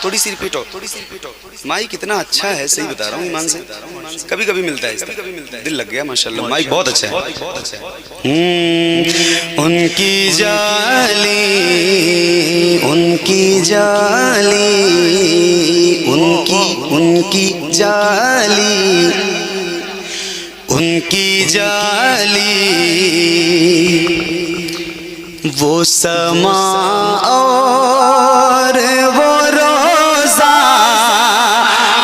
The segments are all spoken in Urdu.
تھوڑی سی ریپیٹ ہو. مائک کتنا اچھا ہے, صحیح بتا رہا ہوں ایمان سے, کبھی کبھی ملتا ہے, دل لگ گیا ماشاءاللہ. مائک بہت اچھا ہے. ان کی جالی, ان کی جالی, ان کی جالی, ان کی جالی, وہ سما اور وہ روزہ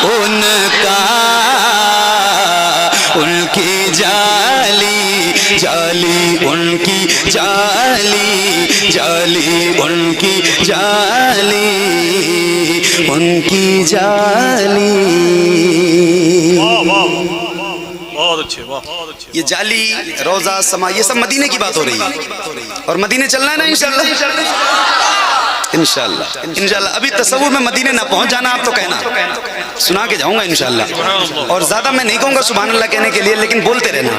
ان کا, ان کی جالی, جالی ان کی جالی, جالی ان کی جالی, ان کی جالی. بہت اچھے. یہ جالی, روزہ, سما, یہ سب مدینے کی بات ہو رہی ہے, اور مدینے چلنا ہے نا انشاءاللہ. انشاءاللہ انشاءاللہ. ابھی تصور میں مدینے نہ پہنچ جانا آپ تو کہنا, سنا کے جاؤں گا انشاءاللہ. اور زیادہ میں نہیں کہوں گا سبحان اللہ کہنے کے لیے, لیکن بولتے رہنا,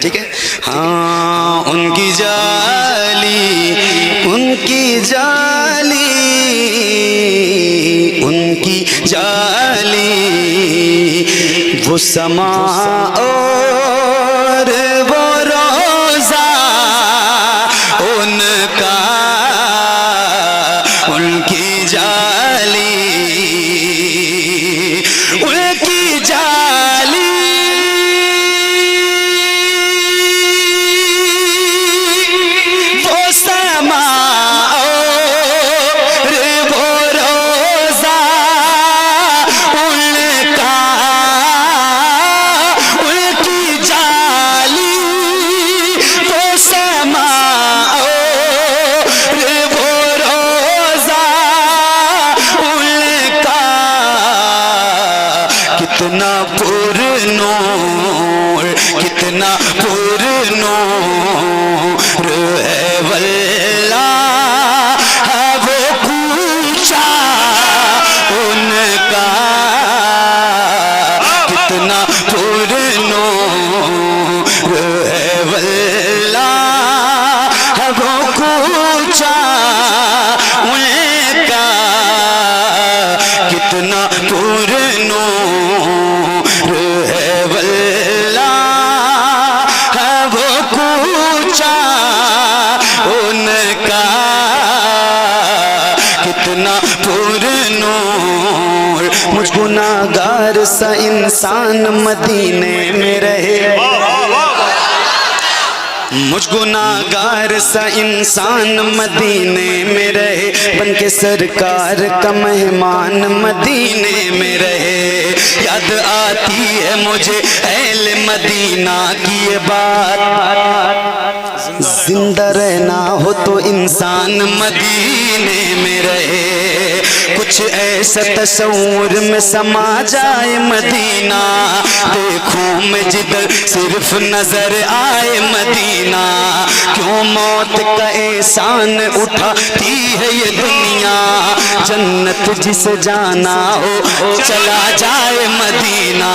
ٹھیک ہے. ہاں ان کی جالی, ان کی جالی, ان کی جالی, وہ سما اور وہ روزہ ان کا, ان کی جالی, ان کی جالی, وہ سما اور وہ روزہ ان کا, ان کی جالی, وہ سما اور وہ روزہ ان کا. کتنا پر نور, کتنا پر نور ہے واللہ ہے وہ کوچہ ان کا. کتنا پر نور ہے واللہ ہے وہ کوچہ ان کا. کتنا پر نور ہے واللہ ہے وہ کوچہ ان کا. کتنا پر نور. مجھ گناہگار سا انسان مدینے میں رہے, مجھ گناہگار سا انسان مدینے میں رہے, بن کے سرکار کا مہمان مدینے میں رہے. یاد آتی ہے مجھے اہل مدینہ کی یہ بات, زندہ رہنا ہو تو انسان مدینے میں رہے. کچھ ایسا تصور میں سما جائے مدینہ, دیکھوں میں جدھر صرف نظر آئے مدینہ. کیوں موت کا احسان اٹھاتی ہے یہ دنیا, جنت جسے جانا ہو چلا جائے مدینہ,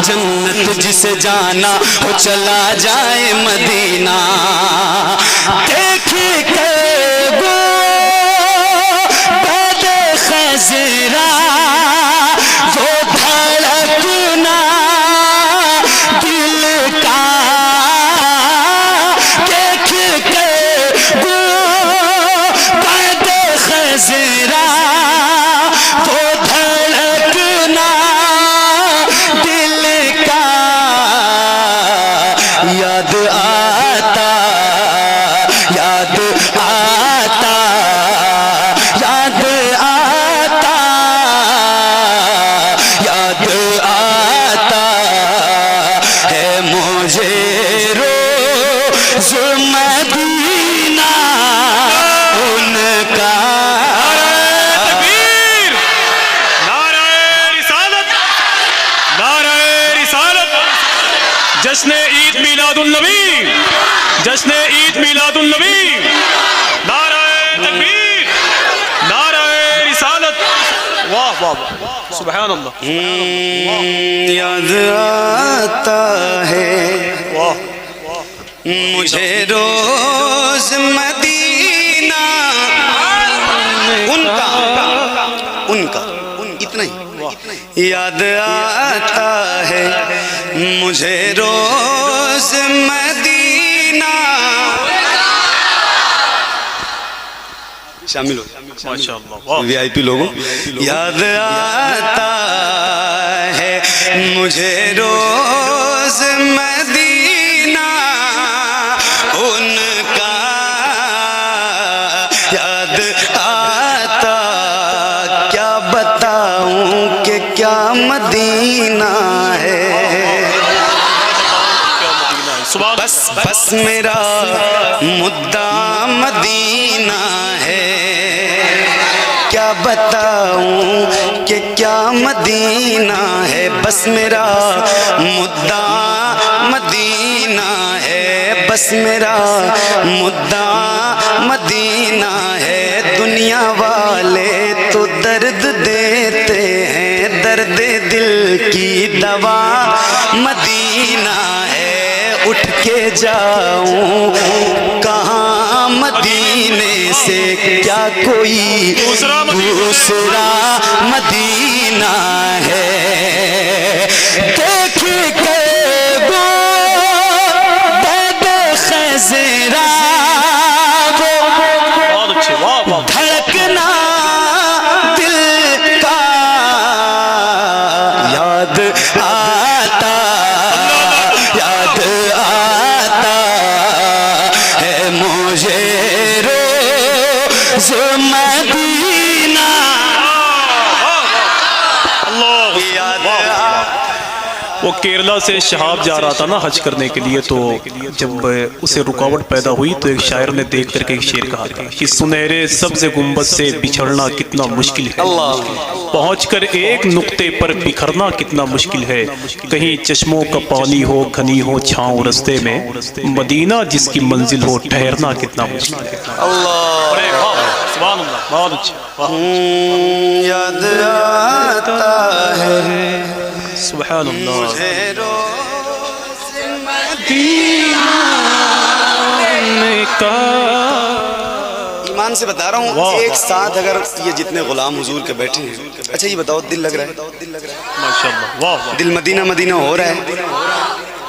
جنت جسے جانا ہو چلا جائے مدینہ. دیکھے کہ وہ بد خزرا, وہ دھڑکنا دل کا, دیکھ کے وہ بد خزرا, وہ دھڑکنا دل کا. یاد آتا, یاد آتا, یاد آتا, یاد آتا ہے مجھے روز مدینہ ان کا. تکبیر, نعرہ رسالت, نعرہ رسالت. جشن عید میلاد النبی, جشن عید میلاد النبی. نعرہ تکبیر, نعرہ رسالت. واہ واہ واہ, سبحان اللہ. یاد آتا ہے, واہ مجھے روز مدینہ ان کا اتنا ہی یاد آتا ہے، مجھے روز مدینہ شامل ہو ماشاءاللہ وی آئی پی لوگوں، یاد آتا ہے مجھے روز مدینہ ان کا، یاد آتا کیا بتاؤں کہ کیا مدینہ ہے، بس میرا مدعا مدینہ ہے، کیا بتاؤں کہ کیا مدینہ ہے، بس میرا مدعا مدینہ ہے، بس میرا مدعا مدینہ ہے، دنیا والے تو درد دیتے ہیں، درد دل کی دوا مدینہ ہے، اٹھ کے جاؤں کہاں مدینے سے، کیا کوئی دوسرا مدینہ ہے، دیکھ کے وہ بید خزرا دھڑکنا دل کا یاد آتا، یاد آتا ہے مجھے روز مدینہ، یاد وہ کیرلا سے شہاب جا رہا تھا نا حج کرنے کے لیے، تو جب اسے رکاوٹ پیدا ہوئی تو ایک شاعر نے دیکھ کر کے ایک شعر کہا تھا کہ سنہرے سبز گنبد سے بچھڑنا کتنا مشکل ہے، پہنچ کر ایک نقطے پر بکھرنا کتنا مشکل ہے، کہیں چشموں کا پانی ہو، گھنی ہو چھاؤں رستے میں، مدینہ جس کی منزل ہو ٹھہرنا کتنا مشکل ہے۔ سبحان اللہ، بہت اچھا، یاد آتا ہے سبحان اللہ، مجھے روز کا ایمان سے بتا رہا ہوں، ایک ساتھ اگر یہ جتنے غلام حضور کے بیٹھے ہیں، اچھا یہ بتاؤ دل لگ رہا ہے؟ ماشاءاللہ، واہ، دل مدینہ مدینہ ہو رہا ہے،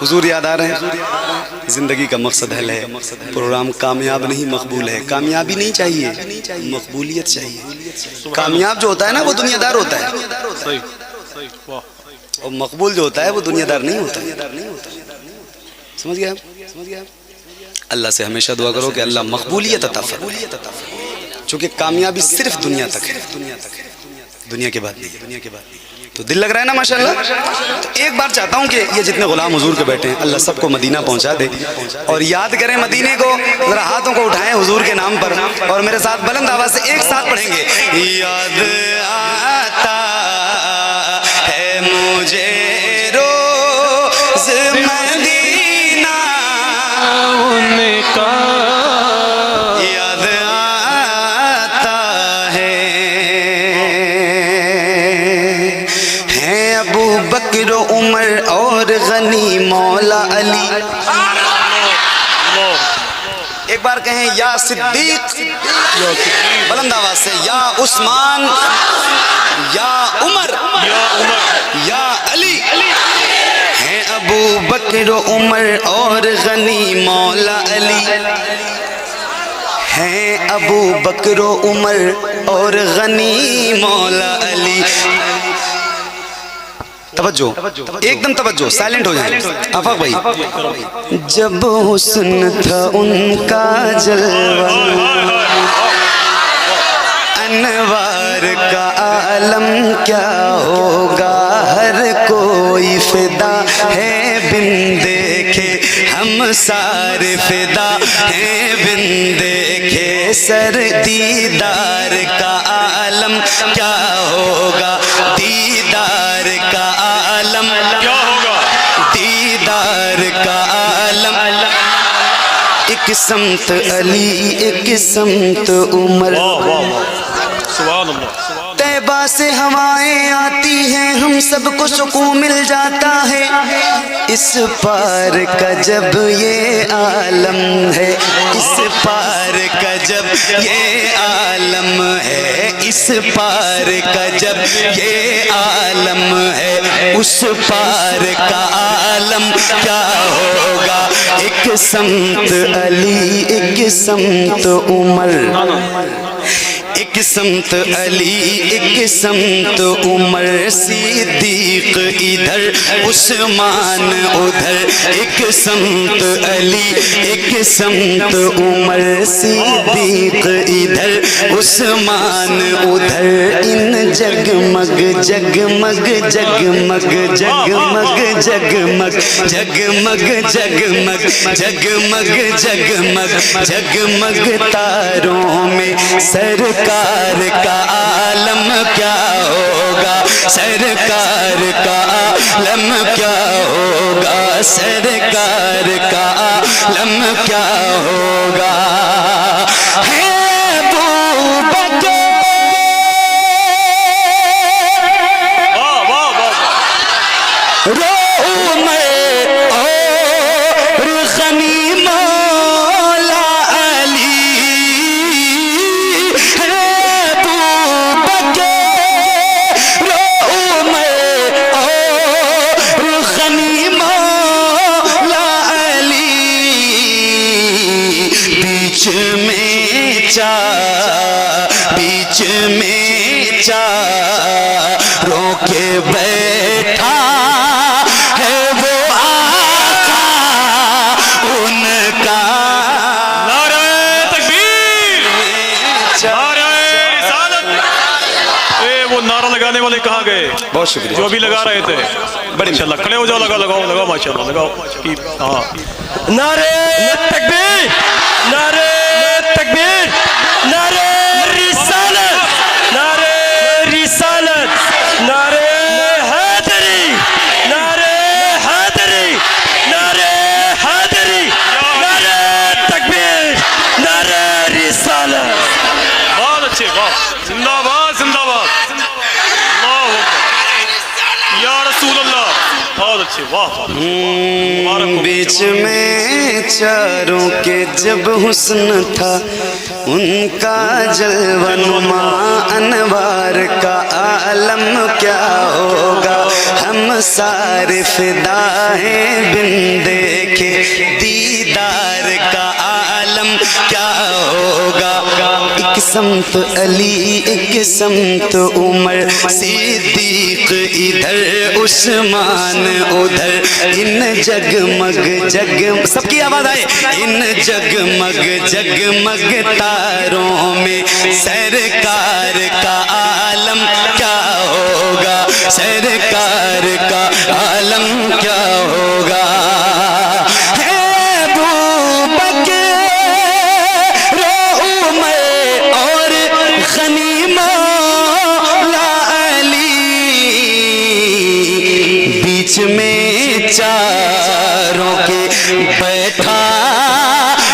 حضور یاد آ رہے ہیں، زندگی کا مقصد حل ہے، پروگرام کامیاب نہیں مقبول ہے، کامیابی نہیں چاہیے، مقبولیت چاہیے، کامیاب جو ہوتا ہے نا وہ دنیا دار ہوتا ہے، صحیح صحیح، واہ، اور مقبول جو ہوتا ہے وہ دنیا دار نہیں ہوتا، سمجھ گیا؟ اللہ سے ہمیشہ دعا کرو کہ اللہ مقبولیت عطا فرمائے، چونکہ کامیابی صرف دنیا تک ہے، دنیا کے بعد نہیں، تو دل لگ رہا ہے نا ماشاءاللہ۔ تو ایک بار چاہتا ہوں کہ یہ جتنے غلام حضور کے بیٹھے ہیں اللہ سب کو مدینہ پہنچا دے، اور یاد کریں مدینے کو، ذرا ہاتھوں کو اٹھائیں حضور کے نام پر، اور میرے ساتھ بلند آواز سے ایک ساتھ پڑھیں گے، یاد آتا ہے مجھے روز مدینہ ان کا، یاد آتا ہے ابو بکر و عمر اور غنی مولا علی، ایک بار کہیں یا صدیق، بلند آواز سے، یا عثمان، یا عمر، یا علی، ہیں ابو بکر و عمر اور غنی مولا علی، ہیں ابو بکر و عمر اور غنی مولا علی، توجہ ایک دم توجہ، سائلنٹ ہو جائیں آفاق بھائی، جب حسن تھا ان کا جلوہ انوار کا عالم کیا ہوگا، ہر کوئی فدا ہے بن دیکھے، ہم سارے فدا ہیں بن دیکھے، سر دیدار کا عالم کیا ہوگا، دیدار کا عالم کیا ہوگا، دیدار کا عالم، ایک سمت علی ایک سمت عمر، سبحان اللہ، طیبہ سے ہوائیں آتی ہیں ہم سب کو سکون مل جاتا ہے اس پار کا جب یہ عالم ہے اس پار کا جب یہ عالم ہے اس پار کا جب یہ عالم ہے اس پار کا عالم کیا ہوگا ایک سمت علی ایک سمت عمر ایک سمت علی ایک سمت عمر صدیق ادھر عثمان ادھر ایک سمت علی ایک سمت عمر صدیق ادھر عثمان ادھر ان جگمگ جگمگ جگمگ جگمگ جگمگ جگمگ جگمگ جگمگ جگمگ جگمگ تاروں میں سرکار کا عالم کیا ہوگا سرکار کا عالم کیا ہوگا سرکار کا عالم کیا ہوگا ہے ابو بکر رو میں اور غنی مولا علی ہے ابو بکر رو میں اور غنی مولا علی بیچ میں چاروں کے بیٹھا ہے وہ آقا ان کا نعرہ تکبیر نعرہ رسالت اے وہ نعرہ لگانے والے کہاں گئے بہت شکریہ جو بھی لگا رہے تھے بڑے ماشاءاللہ کھڑے ہو جاؤ لگاؤ ماشاءاللہ لگاؤ ہاں نعرہ تکبیر نعرہ تکبیر نعرہ رسالت نعرہ رسالت نعرہ حیدری نعرہ حیدری نعرہ حیدری نعرہ تکبیر نعرہ رسالت بہت اچھے بہت زندہ باد زندہ باد اللہ اکبر یا رسول اللہ بہت اچھے واہ مبارک بیچ میں چاروں کے جب حسن تھا ان کا جلوہ نما انوار کا عالم کیا ہوگا ہم سارے فدا ہیں بن دیکھے دیدار کا عالم کیا ہوگا ایک سمت علی ایک سمت عمر صدیق ادھر عثمان ادھر ان جگمگ جگ سب کی آواز آئے ان جگمگ جگمگ تاروں میں سرکار کا عالم کیا ہوگا سرکار کا عالم کیا ہوگا ہے ابو بکر رو میں اور غنی مولا علی بیچ میں چاروں کے بیٹھا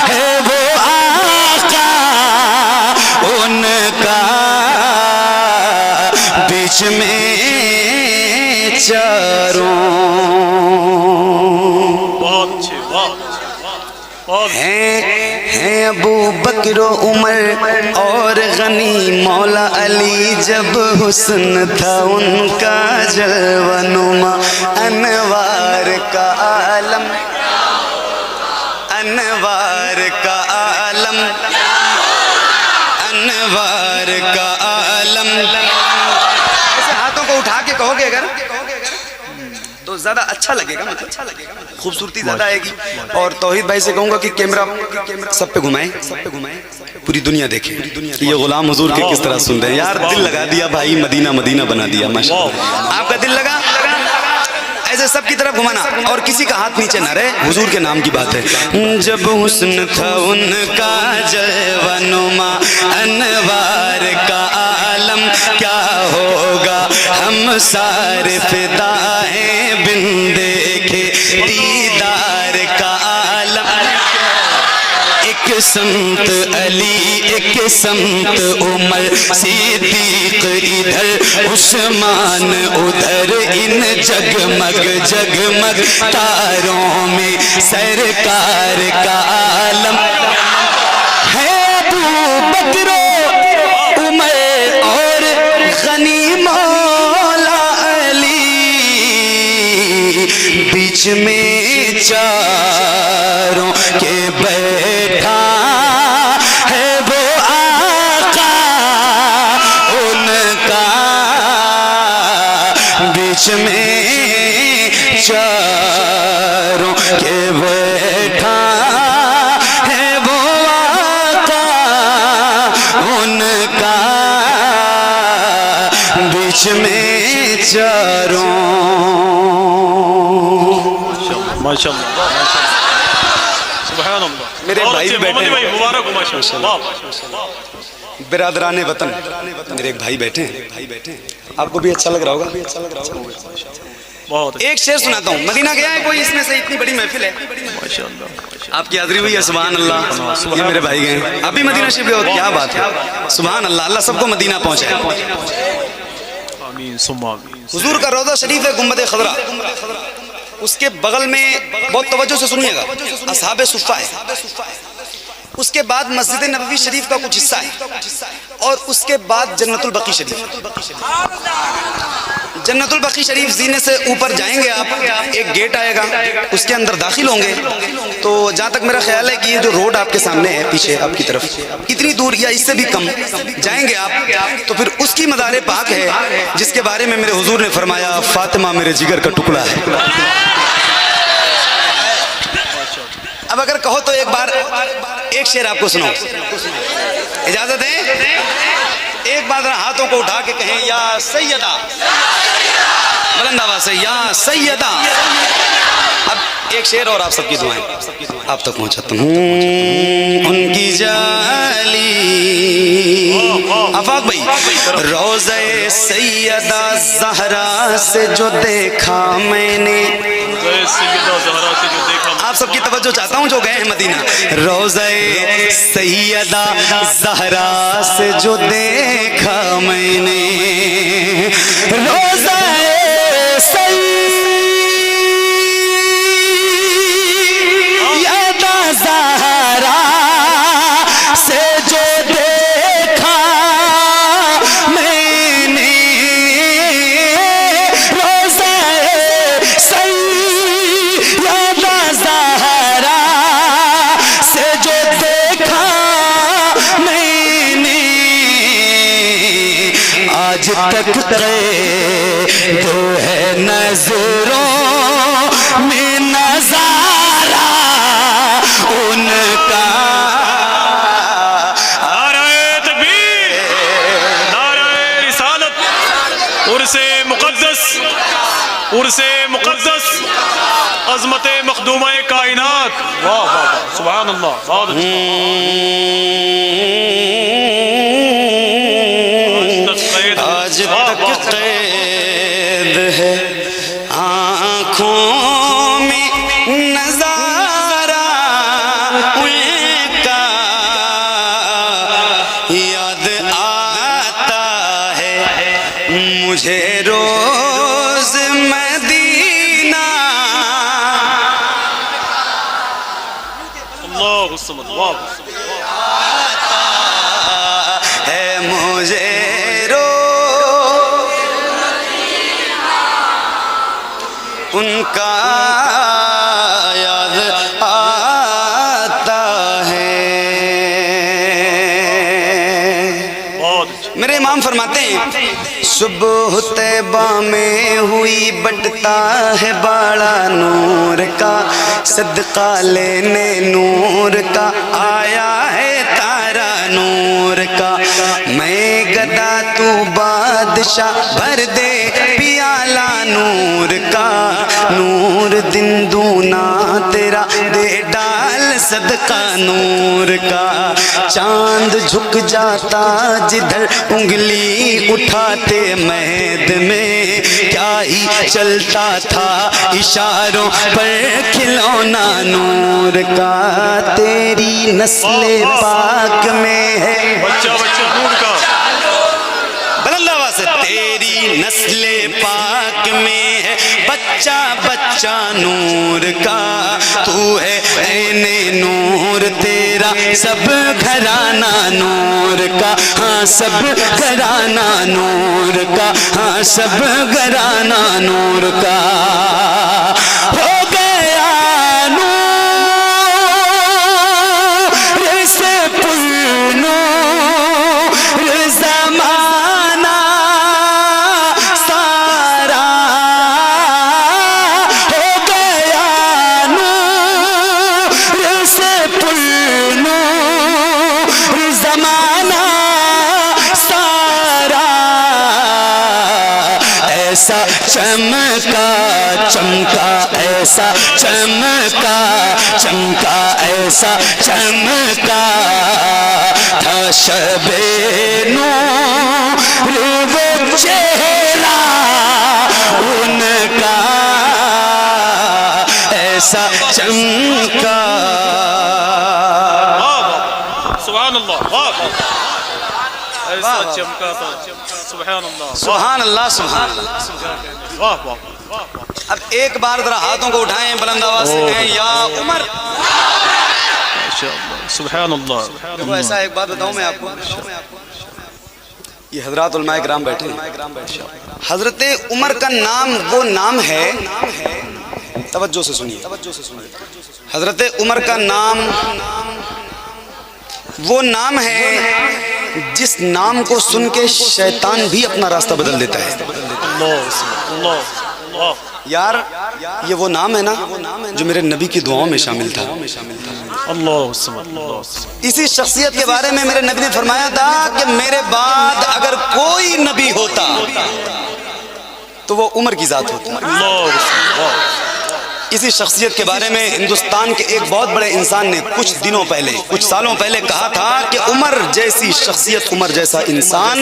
ہے وہ آقا ان کا بیچ میں چاروں بہت اچھے بہت ہیں ابو بکر و عمر اور غنی مولا علی جب حسن تھا ان کا جلوہ نما انوار کا عالم انوار کا عالم انوار کا عالم ایسے ہاتھوں کو اٹھا کے کہو گے اگر تو زیادہ اچھا لگے گا خوبصورتی زیادہ آئے گی اور توحید بھائی سے کہوں گا کہ کیمرہ سب پہ گھمائیں پوری دنیا دیکھے کہ یہ غلام حضور کے کس طرح سن رہے ہیں یار دل لگا دیا بھائی مدینہ مدینہ بنا دیا ماشاءاللہ آپ کا دل لگا ایسے سب کی طرف گھمانا اور کسی کا ہاتھ نیچے نہ رہے حضور کے نام کی بات ہے جب حسن تھا ان کا جلوہ نما انوار کا عالم کیا ہوگا ہم سارے فدا ہیں بن دیکھے دیدار کا عالم ایک سمت علی ایک سمت عمر صدیق ادھر عثمان ادھر، ان جگمگ جگمگ تاروں میں سرکار کا عالم ہے، ابو بکر عمر اور غنی مولا علی، بیچ میں چاروں کے بیٹھا ہے وہ آقا ان کا، بیچ میں چاروں کے بیٹھا ہے وہ آقا ان کا، بیچ میں چاروں۔ ماشاءاللہ سبحان اللہ۔ میرے بھائی بیٹھے محمد بھائی مبارک ہو ماشاءاللہ۔ برادران وطن، میرے ایک بھائی بیٹھے ہیں، آپ کو بھی اچھا لگ رہا ہوگا۔ بہت ایک شعر سناتا ہوں، مدینہ گیا ہے کوئی اس میں سے؟ اتنی بڑی محفل ہے، ماشاءاللہ، آپ کی حاضری ہوئی ہے، سبحان اللہ۔ یہ میرے بھائی گئے ہیں، ابھی مدینہ شریف گئے ہو، کیا بات ہے، سبحان اللہ، اللہ سب کو مدینہ پہنچائے۔ آمین ثم آمین۔ حضور کا روضہ شریف ہے گنبد خضرا، اس کے بغل میں بہت توجہ سے سنیے گا اصحاب صفہ ہے، اس کے بعد مسجد نبوی شریف کا کچھ حصہ ہے، اور اس کے بعد جنت البقیع شریف۔ جنت البقیع شریف زینے سے اوپر جائیں گے آپ، ایک گیٹ آئے گا، اس کے اندر داخل ہوں گے تو جہاں تک میرا خیال ہے کہ یہ جو روڈ آپ کے سامنے ہے پیچھے آپ کی طرف، اتنی دور یا اس سے بھی کم جائیں گے آپ تو پھر اس کی مزار پاک ہے جس کے بارے میں میرے حضور نے فرمایا فاطمہ میرے جگر کا ٹکڑا ہے۔ اب اگر کہو تو ایک بار ایک شعر آپ کو سناؤ، اجازت ہے؟ ایک بار ہاتھوں کو اٹھا کے کہیں یا سیدہ، بلند آواز سے یا سیدہ۔ اب ایک شعر اور آپ سب کی دعائیں آپ تک پہنچاتا ہوں۔ ان کی جالی آفاق بھائی، روضہ سیدہ زہرا سے جو دیکھا میں نے، آپ سب کی توجہ چاہتا ہوں جو گئے ہیں مدینہ، روضہ سیدہ زہرا سے جو دیکھا میں نے، روضہ سیدہ زہرا سے جو دیکھا میں نے، روضہ آج تک قید ہے نظروں میں نظارہ ان کا۔ نعرہ تکبیر، نعرہ رسالت، عرس مقدس، عرس مقدس، عظمت مخدومہ کائنات، واہ واہ واہ، سبحان اللہ، بہت آج تک قید ہے آنکھوں میں نظارہ ان کا، یاد آتا ہے مجھے روز مدینہ، اللہ الصمد، واہ آتا ہے مجھے ان کا، یاد آتا ہے۔ میرے امام فرماتے ہیں صبح طیبہ میں ہوئی بٹتا ہے باڑا نور کا، صدقہ لینے نور کا آیا ہے تارا نور کا، میں گدا تو بادشاہ بھر دے پیالہ نور کا، نور دن دونا تیرا دے ڈال صدقہ نور کا، چاند جھک جاتا جدھر انگلی اٹھاتے مہد میں، کیا ہی چلتا تھا اشاروں پر کھلونا نور کا، تیری نسل پاک میں ہے نسل پاک میں ہے بچہ بچہ نور کا، تو ہے عین نور تیرا سب گھرانہ نور کا، ہاں سب گھرانہ نور کا، ہاں سب گھرانہ نور کا، ہو گیا ایسا چمکا چمکا ایسا چمکا چمکا ایسا چمکا تھا شب نور وہ چہرہ ان کا، ایسا چمکا. سبحان اللہ، ایسا چمکا تھا، سبحان اللہ سبحان اللہ سبحان اللہ. واہ واہ. اب ایک بار ذرا ہاتھوں کو اٹھائیں، بلند آواز سے کہیں یا عمر. سبحان اللہ. دیکھو ایسا ایک بات بتاؤں میں آپ کو، یہ حضرات علماء کرام بیٹھے ہیں، حضرت عمر کا نام وہ نام ہے، توجہ سے سنیے، حضرت عمر کا نام وہ نام ہے جس نام کو سن کے شیطان بھی اپنا راستہ بدل دیتا ہے. یار یہ وہ نام ہے نا جو میرے نبی کی دعاؤں میں شامل تھا. اسی شخصیت کے بارے میں میرے نبی نے فرمایا تھا کہ میرے بعد اگر کوئی نبی ہوتا تو وہ عمر کی ذات ہوتی. اسی شخصیت کے بارے میں ہندوستان کے ایک بہت بڑے انسان نے کچھ دنوں پہلے، کچھ سالوں پہلے کہا تھا کہ عمر جیسی شخصیت، عمر جیسا انسان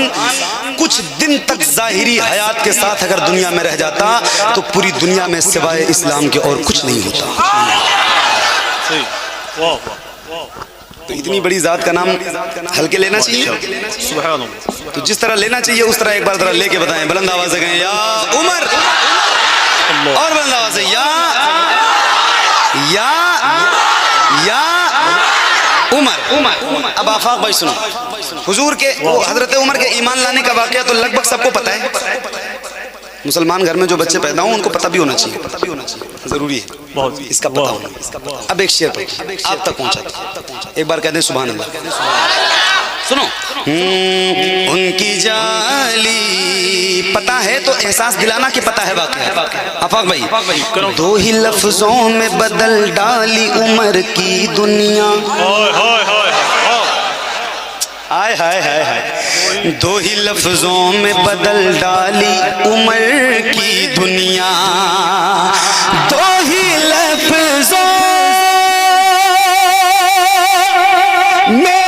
کچھ دن تک ظاہری حیات کے ساتھ اگر دنیا میں رہ جاتا تو پوری دنیا میں سوائے اسلام کے اور کچھ نہیں ہوتا. تو اتنی بڑی ذات کا نام ہلکے لینا چاہیے، تو جس طرح لینا چاہیے اس طرح ایک بار ذرا لے کے بتائیں، بلند آواز سے کہیں یا عمر، اور بلند آواز سے یا عمر. اب آفاق بھائی سنو، حضور کے حضرت عمر کے ایمان لانے کا واقعہ تو لگ بھگ سب کو پتہ ہے. مسلمان گھر میں جو بچے پیدا ہوں ان کو پتہ بھی ہونا چاہیے، ضروری ہے اس کا پتہ ہونا. اب ایک شعر آپ تک پہنچا، ایک بار کہہ دیں سبحان اللہ. سنو، ان کی جالی پتہ ہے تو احساس دلانا کہ پتہ ہے واقعہ. آفاق بھائی، دو ہی لفظوں میں بدل ڈالی عمر کی دنیا. ہائے ہائے ہائے ہائے، دو ہی لفظوں میں بدل ڈالی عمر کی دنیا. دو ہی لفظوں میں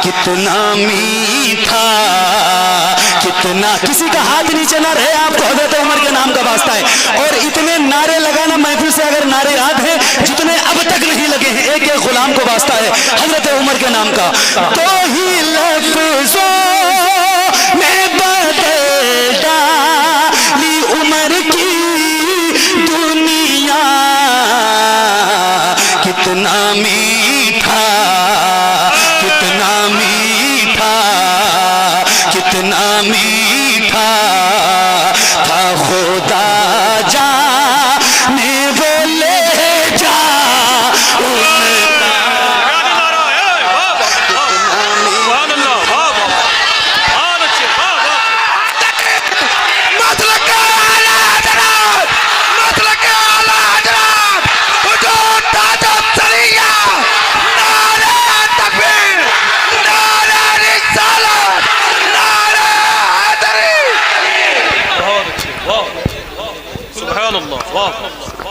کتنا میٹھا، کتنا، کسی کا ہاتھ نیچے نہ رہے، آپ کو حضرت عمر کے نام کا واسطہ ہے. اور اتنے نعرے لگانا محفل سے اگر نعرے یاد ہیں جتنے اب تک نہیں لگے ہیں، ایک ایک غلام کو واسطہ ہے حضرت عمر کے نام کا. تو ہی لفظوں میں بدل ڈالی عمر کی دنیا. کتنا میٹھا، کتنا میٹھا، کتنا میٹھا تھا خدا جانے وہ لے جا ان کا.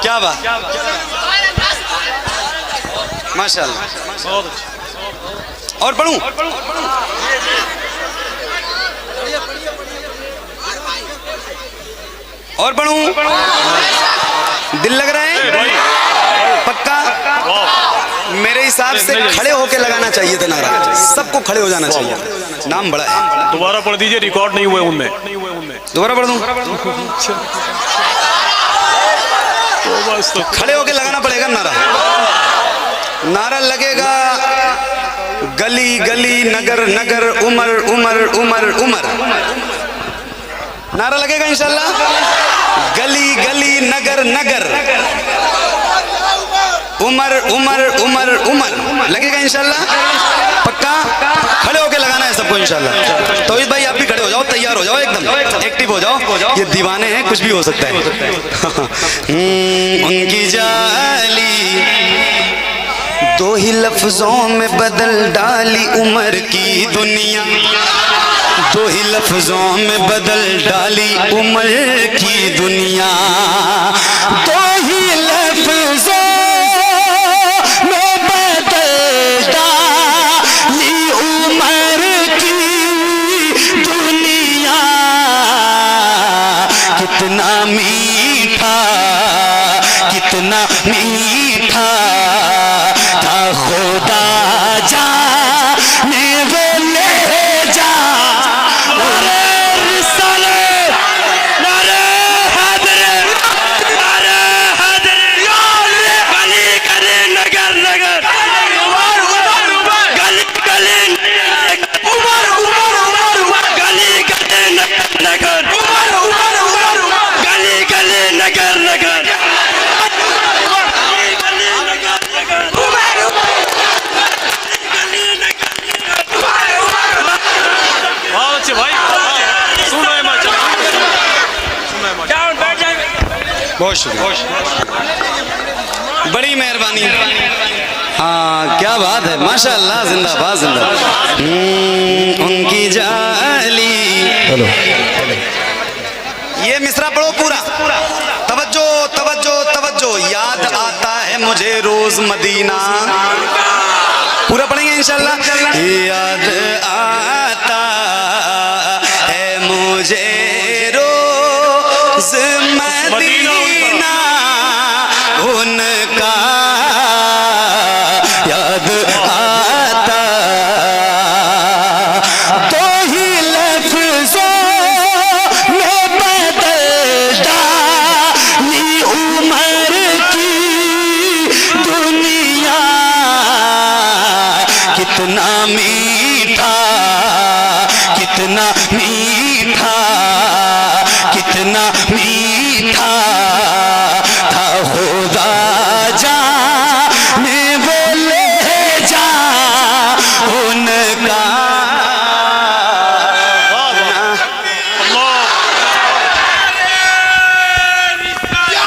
کیا بات، ماشاء اللہ. اور پڑھوں؟ اور پڑھوں؟ دل لگ رہا ہے پکا؟ میرے حساب سے کھڑے ہو کے لگانا چاہیے تھا نعرہ، سب کو کھڑے ہو جانا چاہیے، نام بڑا ہے۔ دوبارہ پڑھ دیجئے، ریکارڈ نہیں ہوئے ان میں۔ دوبارہ پڑھ دوں؟ کھڑے ہو کے لگانا پڑے گا نعرہ، نعرہ لگے گا گلی گلی نگر نگر عمر عمر عمر عمر، نعرہ لگے گا انشاءاللہ، گلی گلی نگر نگر عمر عمر عمر عمر، لگے گا انشاءاللہ پکا؟ کھڑے ہو کے لگانا ہے سب کو انشاءاللہ۔ توحید بھائی آپ بھی کھڑے ہو جاؤ، تیار ہو جاؤ، ایک دم ایکٹیو ہو جاؤ، یہ دیوانے ہیں، کچھ بھی ہو سکتا ہے۔ ان کی جالی دو ہی لفظوں میں بدل ڈالی عمر کی دنیا، دو ہی لفظوں میں بدل ڈالی عمر کی دنیا، دو ہی لفظوں میں بدل ڈالی عمر کی دنیا، کتنا میٹھا کتنا میٹھا تھا خدا جانے وہ لے جا، بہت شکریہ، بڑی مہربانی، ہاں کیا بات ہے، ماشاءاللہ، زندہ باد زندہ باد۔ ان کی جالی، یہ مصرع پڑھو پورا، توجہ توجہ توجہ، یاد آتا ہے مجھے روز مدینہ، پورا پڑھیں گے انشاءاللہ۔ یاد آتا ہے مجھے روز مدینہ ان کا، یاد آتا دو ہی لفظوں میں بدل ڈالی عمر کی دنیا، کتنا میٹھا کتنا میٹھا کتنا میٹھا تھا خدا جانے وہ لے جا ان کا۔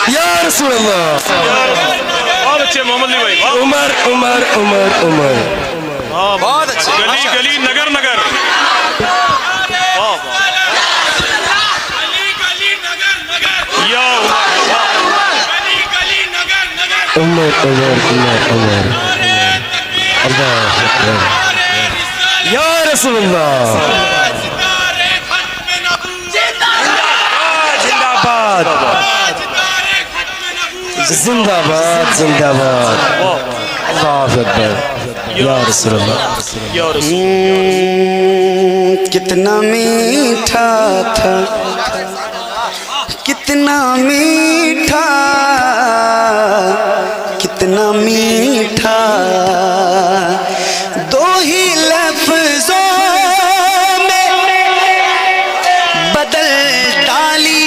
یا رسول اللہ، بہت اچھے محمد علی بھائی، عمر عمر عمر عمر، بہت اچھا، گلی گلی نگر نگر، عمر عمر عمر عمر، اللہ اکبر، یا رسول اللہ، زندہ باد زندہ باد زندہ باد، اللہ اکبر، یا رسول اللہ، یا رسول کتنا میٹھا تھا کتنا میٹھا کتنا میٹھا، دو ہی لفظوں میں بدل ڈالی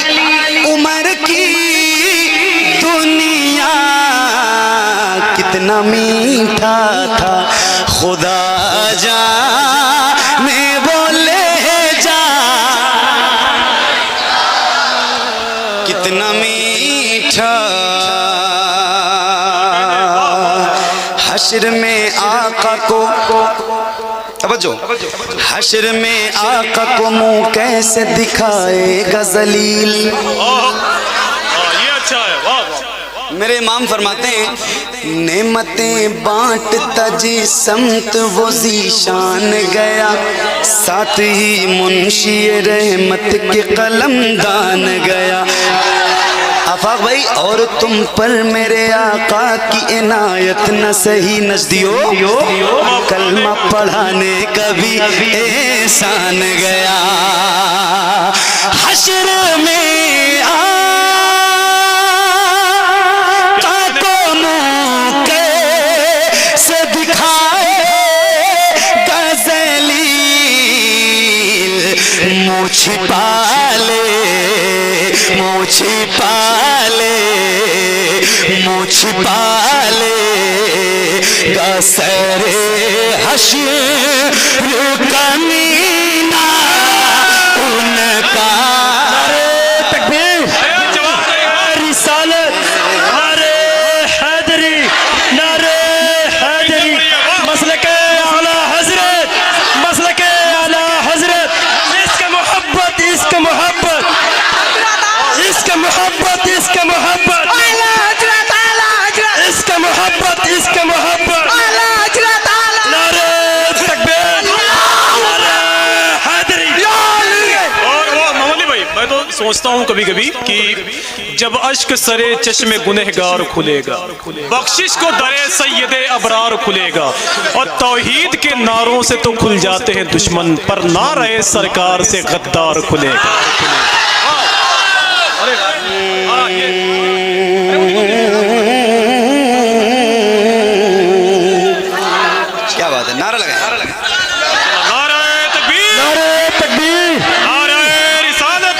عمر کی دنیا، کتنا میٹھا تھا خدا جانے وہ لے جا، کتنا میٹھا حشر میں آقا کو، توجہ، حشر میں آقا کو منہ کیسے دکھائے گا ذلیل، یہ اچھا ہے، واہ واہ، میرے امام فرماتے ہیں نعمتیں بانٹتا جی سمت وہ ذیشان گیا، ساتھ ہی منشی رحمت کے قلم دان گیا۔ آفاق بھائی اور تم پر میرے آقا کی عنایت نہ صحیح نزدیو، کلمہ پڑھانے کا بھی احسان گیا۔ حشر میں چھپا لے گا سر حشر کمینہ ان کا۔ تکبیر، رسالت، نعرہ حیدری، نعرہ حیدری، مسلک اعلیٰ حضرت، مسلک اعلیٰ حضرت۔ اس کا محبت، اس کا محبت، اس کا محبت، اس کا محبت، اس کا محبت، اس کا محبت، نعرہ تکبیر، نعرہ حیدری۔ اور وہ محمد علی بھائی، میں تو سوچتا ہوں کبھی کبھی کہ جب اشک سرے چشم گنہگار کھلے گا، بخشش کو درے سید ابرار کھلے گا، اور توحید کے نعروں سے تو کھل جاتے ہیں دشمن، پر نعرہ سرکار سے غدار کھلے گا۔ کیا بات ہے، نعرہ لگائیں۔ نعرہ تکبیر، نعرہ تکبیر، نعرہ رسالت،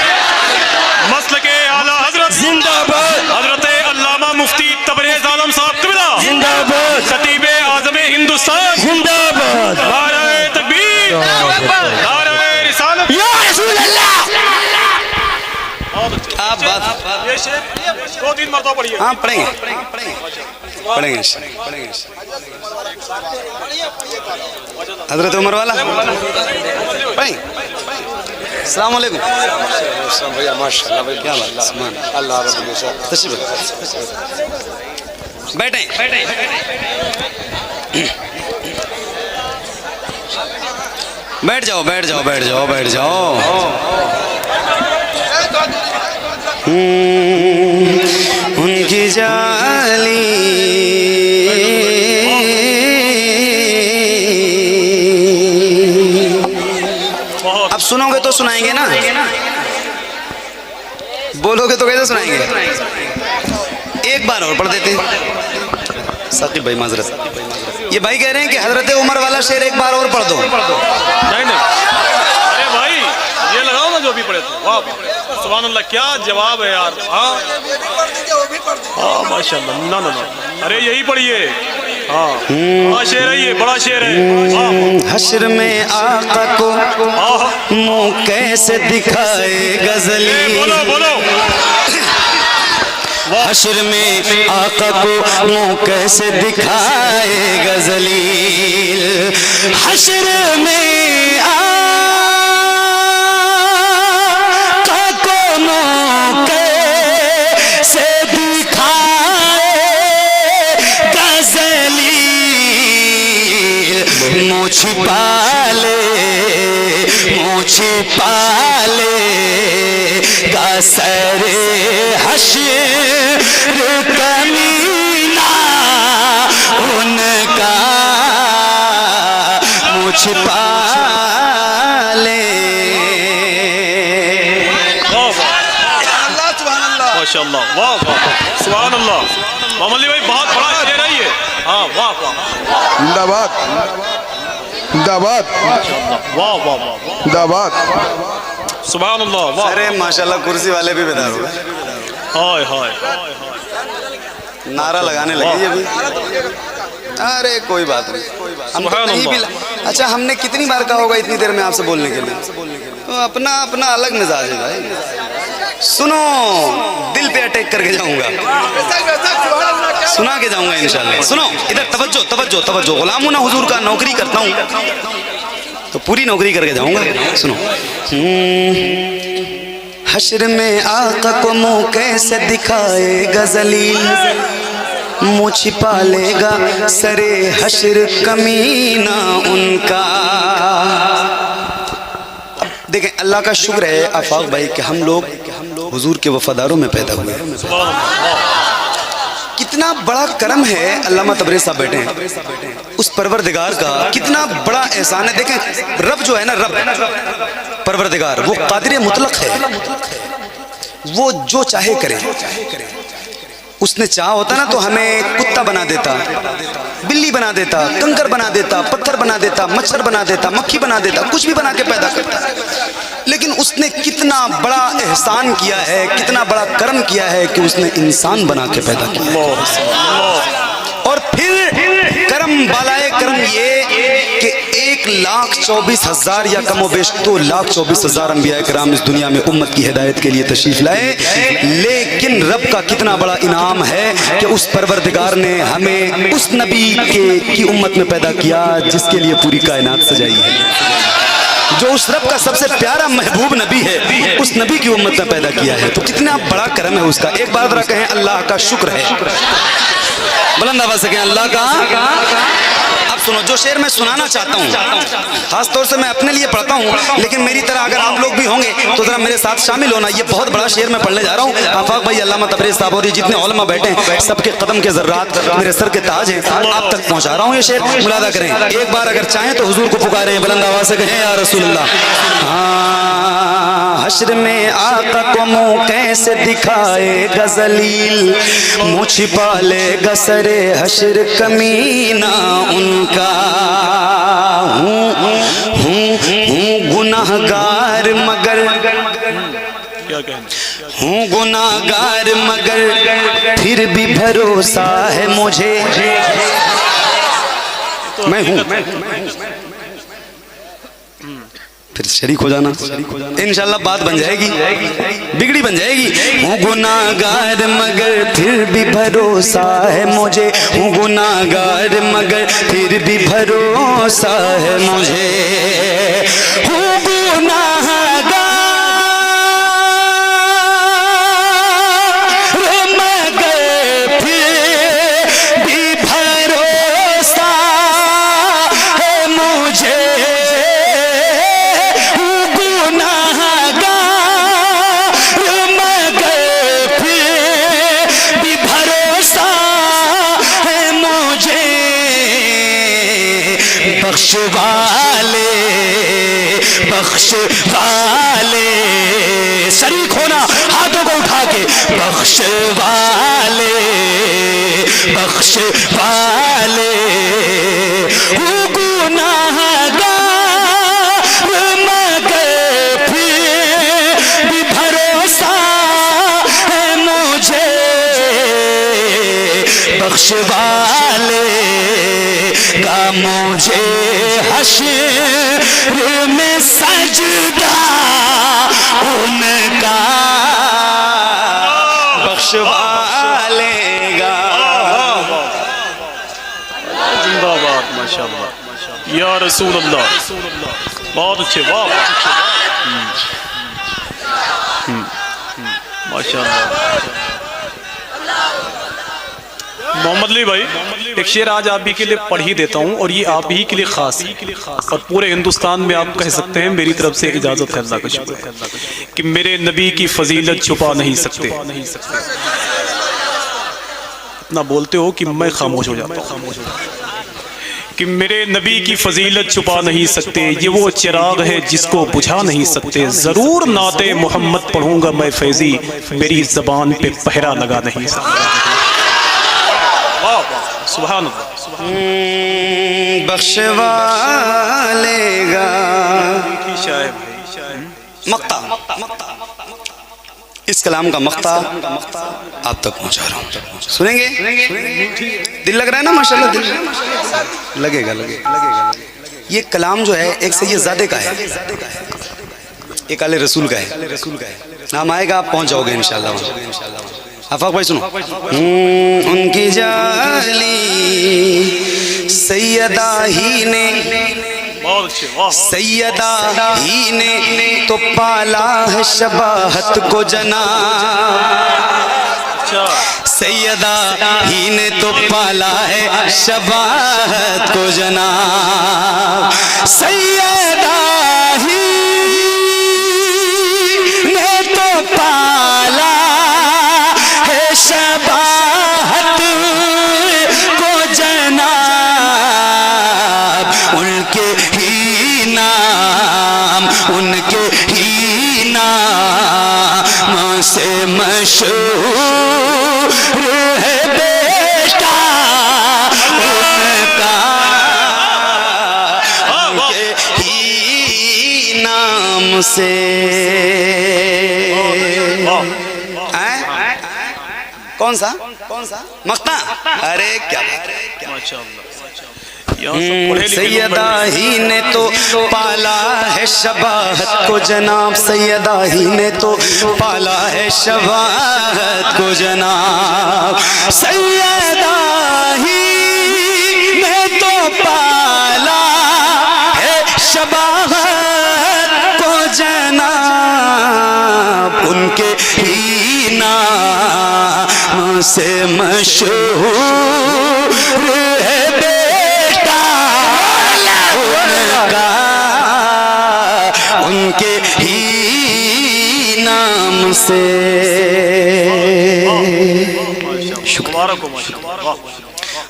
مسلک اعلیٰ حضرت زندہ باد، حضرت علامہ مفتی تبریز عالم صاحب قبلہ، زندہ باد، خطیب اعظم ہندوستان، زندہ باد، نعرہ تکبیر، نعرہ رسالت۔ یا رسول اللہ۔ کیا بات، یہ شعر 2-3 مرتبہ پڑھیے۔ ہاں پڑھیں گے، پڑھیں گے پڑھیں گے۔ حضرت عمر والا پڑھیں گے۔ السلام علیکم۔ بھیا ماشاء اللہ بھائی، کیا بات، سبحان اللہ رب العزت۔ تشریف بیٹھیں۔ بیٹھ جاؤ بیٹھ جاؤ بیٹھ جاؤ بیٹھ جاؤ۔ ان کی جالی اب سنو گے تو سنائیں گے نا، بولو گے تو کیسے سنائیں گے؟ ایک بار اور پڑھ دیتے ہیں۔ ثاقب بھائی معذرت، یہ بھائی کہہ رہے ہیں کہ حضرت عمر والا شعر ایک بار اور پڑھ دو۔ نہیں نہیں، ارے بھائی یہ لگاؤ نا جو بھی پڑھے تھے۔ واہ سبحان اللہ، کیا جواب ہے یار۔ ہاں ہاں ماشاء اللہ، نہ نہ نہ، ارے یہی پڑھیے۔ ہاں بڑا شعر ہے، یہ بڑا شعر ہے۔ حشر میں آقا کو منہ کیسے دکھائے غزلی، بولو بولو۔ حشر میں آقا کو منہ کیسے دکھائے غزلی، حشر میں آقا کو منہ کیسے دکھائے غزلی، منہ چھپا لے گا سر حشر کمینہ ان کا، منہ چھپا لے۔ ماشاء اللہ، واہ واہ سبحان اللہ۔ محمد علی بھائی بہت بڑا شعر ہے یہ۔ ہاں واہ واہ، زندہ باد، زندہ باد، واہ واہ واہ، زندہ باد۔ سبحان اللہ، واہ۔ ارے ماشاءاللہ کرسی والے بھی بیدار ہو گئے، ہائے ہائے، نعرہ لگانے لگے یہ بھی۔ ارے کوئی بات نہیں، ہم تو سبحان نہیں بھی اللہ۔ اچھا ہم نے کتنی بار کہا ہوگا اتنی دیر میں آپ سے بولنے کے لیے؟ تو اپنا اپنا الگ مزاج ہے بھائی۔ سنو، دل پہ اٹیک کر کے جاؤں گا، سنا کے جاؤں گا انشاءاللہ۔ سنو ادھر، توجہ توجہ توجہ، غلام ہوں نا حضور کا، نوکری کرتا ہوں تو پوری نوکری کر کے جاؤں گا۔ سنو، حشر میں آقا کو منہ کیسے دکھائے گا ذلیل، منہ چھپا لے گا سرے حشر کمینہ ان کا۔ دیکھیں اللہ کا شکر ہے آفاق بھائی کہ ہم لوگ حضور کے وفاداروں میں پیدا ہوئے۔ کتنا بڑا کرم ہے، علامہ تبریز صاحب بیٹھے ہیں، اس پروردگار کا کتنا بڑا احسان ہے۔ دیکھیں رب جو ہے نا، رب پروردگار وہ قادر مطلق ہے، وہ جو چاہے کرے۔ اس نے چاہا ہوتا نا تو ہمیں کتا بنا دیتا، بلی بنا دیتا، کنکر بنا دیتا، پتھر بنا دیتا، مچھر بنا دیتا، مکھی بنا دیتا، کچھ بھی بنا کے پیدا کرتا، لیکن اس نے کتنا بڑا احسان کیا ہے، کتنا بڑا کرم کیا ہے کہ اس نے انسان بنا کے پیدا کیا۔ اور پھر کرم بالائے کرم یہ کہ 1,24,000 یا کم و بیش 2,24,000 انبیاء کرام اس دنیا میں امت کی ہدایت کے لیے تشریف لائے، لیکن رب کا کتنا بڑا انعام ہے کہ اس پروردگار نے ہمیں اس نبی کی امت میں پیدا کیا جس کے لیے پوری کائنات سجائی ہے، جو اس رب کا سب سے پیارا محبوب نبی ہے، اس نبی کی امت میں پیدا کیا ہے۔ تو کتنا بڑا کرم ہے اس کا۔ ایک بار ذرا کہیں اللہ کا شکر ہے، بلند آواز سے کہیں اللہ کا۔ اب سنو جو شعر میں سنانا چاہتا ہوں، خاص طور سے میں اپنے لیے پڑھتا ہوں، لیکن میری طرح اگر آپ لوگ بھی ہوں گے تو ذرا میرے ساتھ شامل ہونا۔ یہ بہت بڑا شعر میں پڑھنے جا رہا ہوں۔ آفاق بھائی، علامہ تبریز صاحب اور یہ جتنے علماء بیٹھے ہیں، سب کے قدم کے ذرات میرے سر کے تاج ہیں، آپ تک پہنچا رہا ہوں یہ شعر، ملاحظہ کریں۔ ایک بار اگر چاہیں تو حضور کو پکاریں، بلند آواز سے کہیں یا رسول اللہ۔ حشر میں آقا کو منہ کیسے دکھائے گا ذلیل، منہ چھپا لے گا سرے حشر کمینہ ان کا۔ ہوں گناہگار مگر ہوں گناہگار مگر پھر بھی بھروسہ ہے مجھے، میں ہوں۔ پھر شریک ہو جانا، انشاءاللہ بات بن جائے گی، بگڑی بن جائے گی۔ ہوں گناہگار مگر پھر بھی بھروسہ ہے مجھے، ہوں گناہگار مگر پھر بھی بھروسہ ہے مجھے، ہوں گناہگار مگر پھر بھی بھروسہ ہے مجھے، بخش والے شریک ہونا ہاتھوں کو اٹھا کے، بخش والے ہوں گناہگار مگر پھر بھی بھروسہ ہے مجھے، بخش والے کا مجھے حشر میں سجدہ ان کا بخشوا لے گا۔ زندہ باد، ماشاءاللہ یا رسول اللہ، بہت اچھے، واہ ماشاءاللہ۔ محمد علی بھائی، ایک شعر آج آپ ہی کے لیے پڑھ ہی دیتا ہوں، اور یہ آپ ہی کے لیے خاص ہے، اور پورے ہندوستان میں آپ کہہ سکتے ہیں میری طرف سے اجازت ہے، اللہ کا شکر ہے کہ میرے نبی کی فضیلت چھپا نہیں سکتے۔ اتنا بولتے ہو کہ میں خاموش ہو جاتا ہوں کہ میرے نبی کی فضیلت چھپا نہیں سکتے، یہ وہ چراغ ہے جس کو بجھا نہیں سکتے، ضرور نعت محمد پڑھوں گا میں فیضی، میری زبان پہ پہرا لگا نہیں سکتا۔ سبحان اللہ۔ بخشوا لے گا مقطع، اس کلام کا مقطع آپ تک پہنچا رہا ہوں، سنیں گے؟ دل لگ رہا ہے نا؟ ماشاءاللہ دل لگے گا۔ یہ کلام جو ہے ایک سید زادے کا ہے، ایک آل رسول کا ہے، نام آئے گا آپ پہنچ جاؤ گے انشاءاللہ۔ آفاق بھائی سنو۔ ان کی جالی سیدہ ہی نے سیدہ ہی نے تو پالا ہے شباہت کو جناب، سیدہ ہی نے تو پالا ہے شباہت کو جناب، سیدہ ہی نے تو پالا ہے شباہت کو جناب، ان کے ہی نام، ان کے ہی نام سے مشہور ہے بیٹا ان کا، ان کے ہی نام سے۔ کون سا مقطع؟ ارے کیا بات ہے، سیدہ ہی نے تو پالا ہے شباہت کو جناب، سیدہ ہی نے تو پالا ہے شباہت کو جناب، سیدہ ہی نے تو پالا ہے شباہت کو جناب، ان کے ہی نام سے مشہور ہے بیٹا ان کا، ان کے ہی نام سے۔ شکریہ۔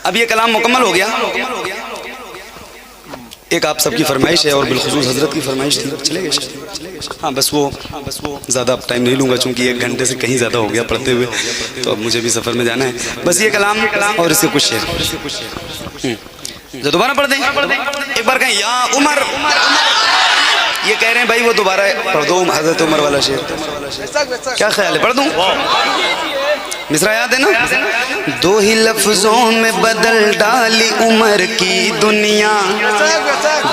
اب یہ کلام مکمل ہو گیا، ایک آپ سب کی فرمائش ہے اور بالخصوص حضرت کی فرمائش تھی، چلے گئے ہاں بس وہ زیادہ اب ٹائم نہیں لوں گا چونکہ 1 گھنٹے سے کہیں زیادہ ہو گیا پڑھتے ہوئے، تو اب مجھے بھی سفر میں جانا ہے، بس یہ کلام اور اس سے کچھ شعر جو دوبارہ پڑھ دیں، ایک بار کہیں یا عمر، یہ کہہ رہے ہیں بھائی وہ دوبارہ پڑھ دو حضرت عمر والا شعر، کیا خیال ہے پڑھ دوں؟ مصرع یاد ہے نا؟ دو ہی لفظوں میں بدل ڈالی عمر کی دنیا،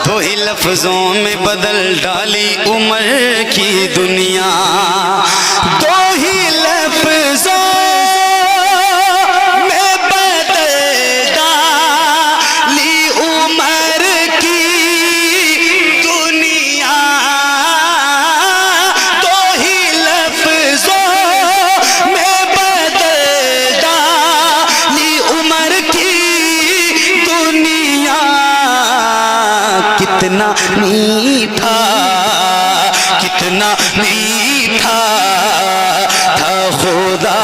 دو ہی لفظوں میں بدل ڈالی عمر کی دنیا، دو ہی لفظوں میں بدل ڈالی عمر کی دنیا، دو ہی لفظوں میں بدل ڈالی عمر کی دنیا، کتنا میٹھا، کتنا میٹھا تھا خدا